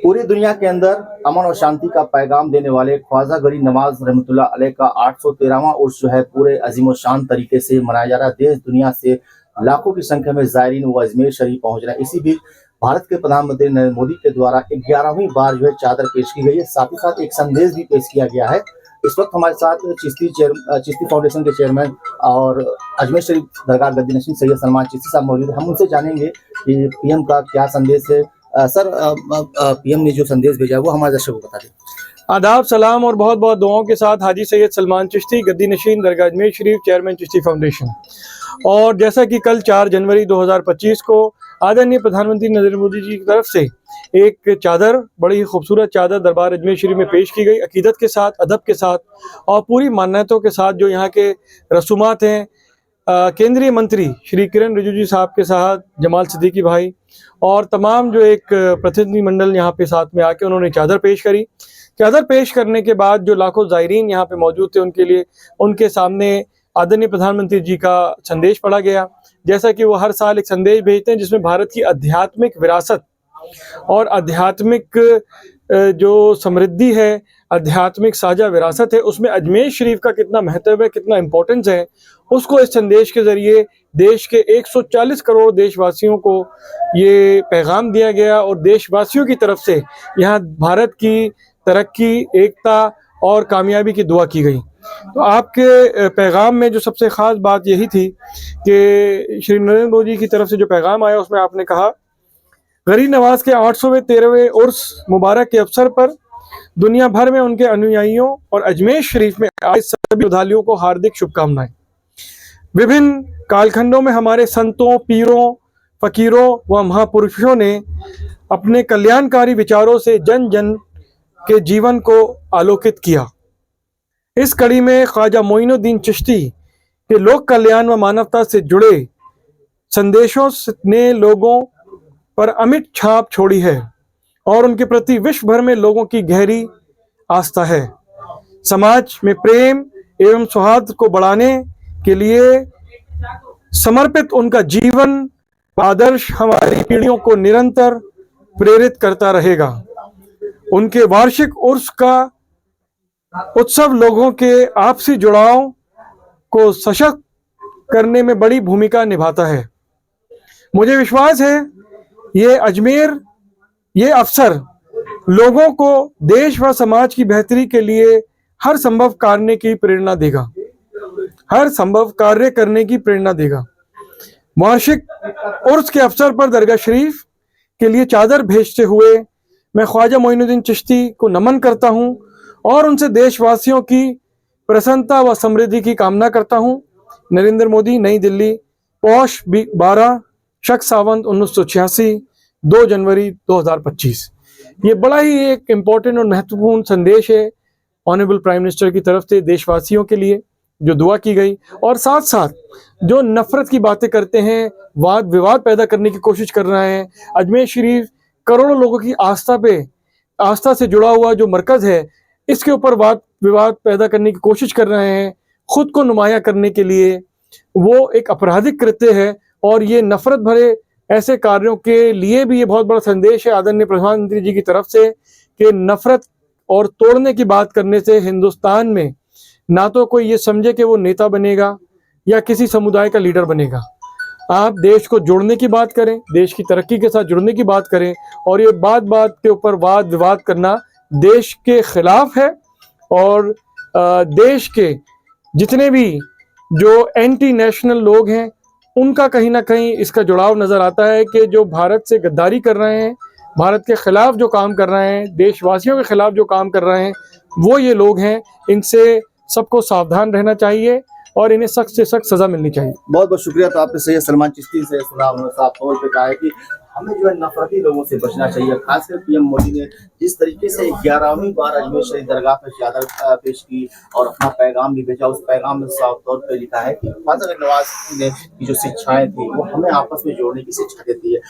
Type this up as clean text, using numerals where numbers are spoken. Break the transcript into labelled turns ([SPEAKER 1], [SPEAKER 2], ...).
[SPEAKER 1] पूरी दुनिया के अंदर अमन और शांति का पैगाम देने वाले ख्वाजा गरीब नवाज रहमतुल्लाह अलैह का 813वां उर्स जो है पूरे अजीम शान तरीके से मनाया जा रहा है। देश दुनिया से लाखों की संख्या में ज़ायरीन वो अजमेर शरीफ पहुंच रहे हैं। इसी बीच भारत के प्रधानमंत्री नरेंद्र मोदी के द्वारा 11वीं बार जो है चादर पेश की गई है। साथ ही साथ एक संदेश भी पेश किया गया है। इस वक्त हमारे साथ चिश्ती फाउंडेशन के चेयरमैन और अजमेर शरीफ दरगाह गद्दी नशीन सैयद सलमान चिश्ती साहब मौजूद हैं। हम उनसे जानेंगे कि पीएम का क्या संदेश है। सर, पीएम ने जो संदेश भेजा है वो हमारे दर्शकों को बता दें।
[SPEAKER 2] आदाब, सलाम और बहुत बहुत दुआओं के साथ हाजी सैयद सलमान चिश्ती गद्दी नशीन दरगाह अजमेर शरीफ चेयरमैन चिश्ती फाउंडेशन। और जैसा कि कल 4 जनवरी 2025 को आदरणीय प्रधानमंत्री नरेंद्र मोदी जी की तरफ से एक चादर, बड़ी ही खूबसूरत चादर दरबार अजमेर शरीफ में पेश की गई, अकीदत के साथ, अदब के साथ और पूरी मान्यताओं के साथ। जो यहाँ के रसूमात हैं, केंद्रीय मंत्री श्री किरण रिजिजू साहब के साथ जमाल सिद्दीकी भाई और तमाम जो एक प्रतिनिधिमंडल यहाँ पे साथ में आके उन्होंने चादर पेश करी। चादर पेश करने के बाद जो लाखों ज़ायरीन यहाँ पे मौजूद थे उनके लिए उनके सामने आदरणीय प्रधानमंत्री जी का संदेश पढ़ा गया। जैसा कि वो हर साल एक संदेश भेजते हैं जिसमें भारत की आध्यात्मिक विरासत और आध्यात्मिक जो समृद्धि है, आध्यात्मिक साझा विरासत है, उसमें अजमेर शरीफ का कितना महत्व है, कितना इम्पोर्टेंस है, उसको इस संदेश के ज़रिए देश के 140 करोड़ देशवासियों को ये पैगाम दिया गया और देशवासियों की तरफ से यहाँ भारत की तरक्की, एकता और कामयाबी की दुआ की गई। तो आपके पैगाम में जो सबसे ख़ास बात यही थी कि श्री नरेंद्र मोदी की तरफ से जो पैगाम आया उसमें आपने कहा, गरीब नवाज के 813वें उर्स मुबारक के अवसर पर दुनिया भर में उनके अनुयायियों और अजमेर शरीफ में आए सभी श्रद्धालुओं को हार्दिक शुभकामनाएं। विभिन्न कालखंडों में हमारे संतों, पीरों, फकीरों व महापुरुषों ने अपने कल्याणकारी विचारों से जन जन के जीवन को आलोकित किया। इस कड़ी में ख्वाजा मोइनुद्दीन चिश्ती के लोक कल्याण व मानवता से जुड़े संदेशों ने लोगों पर अमिट छाप छोड़ी है और उनके प्रति विश्व भर में लोगों की गहरी आस्था है। समाज में प्रेम एवं सौहार्द को बढ़ाने के लिए समर्पित उनका जीवन आदर्श हमारी पीढ़ियों को निरंतर प्रेरित करता रहेगा। उनके वार्षिक उर्स का उत्सव लोगों के आपसी जुड़ाव को सशक्त करने में बड़ी भूमिका निभाता है। मुझे विश्वास है ये अवसर लोगों को देश व समाज की बेहतरी के लिए हर संभव कार्य की प्रेरणा देगा। वार्षिक उर्स के अवसर पर दरगाह शरीफ के लिए चादर भेजते हुए मैं ख्वाजा मोइनुद्दीन चिश्ती को नमन करता हूं और उनसे देशवासियों की प्रसन्नता व समृद्धि की कामना करता हूं। नरेंद्र मोदी, नई दिल्ली, पौष 12 शक सावंत 1986, 2 जनवरी 2025। ये बड़ा ही एक इम्पोर्टेंट और महत्वपूर्ण संदेश है ऑनरेबल प्राइम मिनिस्टर की तरफ से देशवासियों के लिए, जो दुआ की गई। और साथ साथ जो नफरत की बातें करते हैं, वाद विवाद पैदा करने की कोशिश कर रहे हैं, अजमेर शरीफ करोड़ों लोगों की आस्था से जुड़ा हुआ जो मरकज है, इसके ऊपर वाद विवाद पैदा करने की कोशिश कर रहे हैं, खुद को नुमाया करने के लिए, वो एक आपराधिक कृत्य है। और ये नफरत भरे ऐसे कार्यों के लिए भी ये बहुत बड़ा संदेश है आदरणीय प्रधानमंत्री जी की तरफ से कि नफरत और तोड़ने की बात करने से हिंदुस्तान में ना तो कोई ये समझे कि वो नेता बनेगा या किसी समुदाय का लीडर बनेगा। आप देश को जोड़ने की बात करें, देश की तरक्की के साथ जुड़ने की बात करें, और ये बात बात के ऊपर वाद विवाद करना देश के खिलाफ है। और देश के जितने भी जो एंटी नेशनल लोग हैं उनका कहीं ना कहीं इसका जुड़ाव नज़र आता है कि जो भारत से गद्दारी कर रहे हैं, भारत के ख़िलाफ़ जो काम कर रहे हैं, देशवासियों के ख़िलाफ़ जो काम कर रहे हैं, वो ये लोग हैं। इनसे सबको सावधान रहना चाहिए और इन्हें सख्त से सख्त सज़ा मिलनी चाहिए।
[SPEAKER 1] बहुत बहुत शुक्रिया। तो आपने सैयद सलमान चिश्ती से सुना, उन्होंने साफ तौर पे कहा है कि हमें जो है नफरती लोगों से बचना चाहिए। खासकर पीएम मोदी ने जिस तरीके से 11वीं बार अजमेर शरीफ दरगाह पर चादर पेश की और अपना पैगाम भी भेजा, उस पैगाम में साफ तौर पे लिखा है कि ख्वाजा गरीब नवाज ने की जो शिक्षाएं थी वो हमें आपस में जोड़ने की शिक्षा देती है।